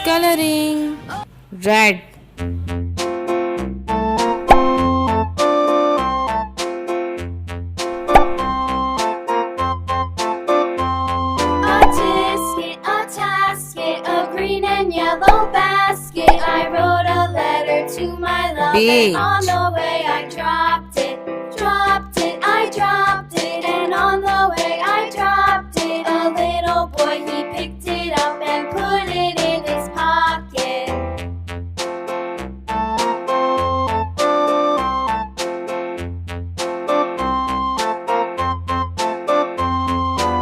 coloring. Red. A tisket, a tasket, a green and yellow basket. I wrote a letter to my love, Beach. and on the way I dropped it, I dropped it, and on the way I dropped it. A little boy, he picked it up and put it in his pocket.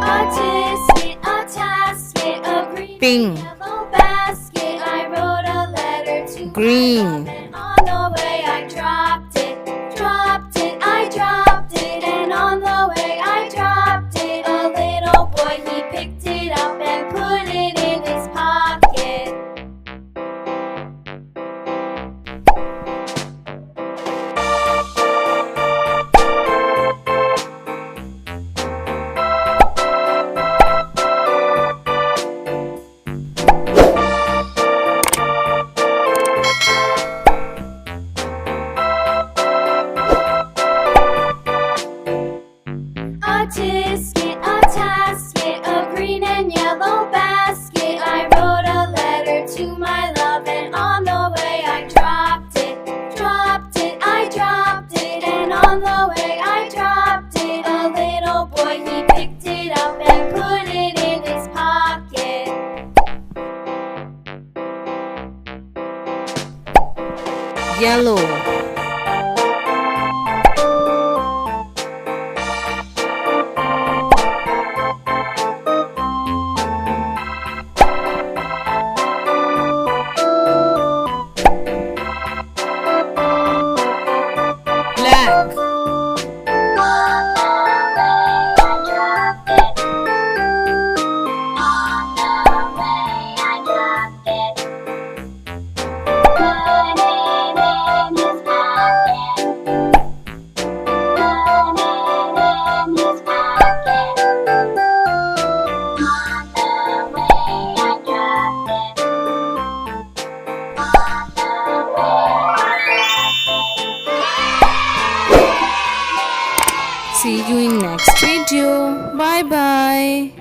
A tisket, a tasket, a green Pink. and yellow basket. I wrote a letter to Green. my love, and on the way I dropped it, I dropped it, and on the way I dropped it. A little boy, he picked it up and put it in his pocket. A tisket, a tasket, a green and yellow basket. I wrote a letter to my love, and on the way I dropped it, I dropped it, and on the way I dropped it. A little boy, he picked it up and put it in his pocket. Yellow. Black. See you in next video. Bye bye.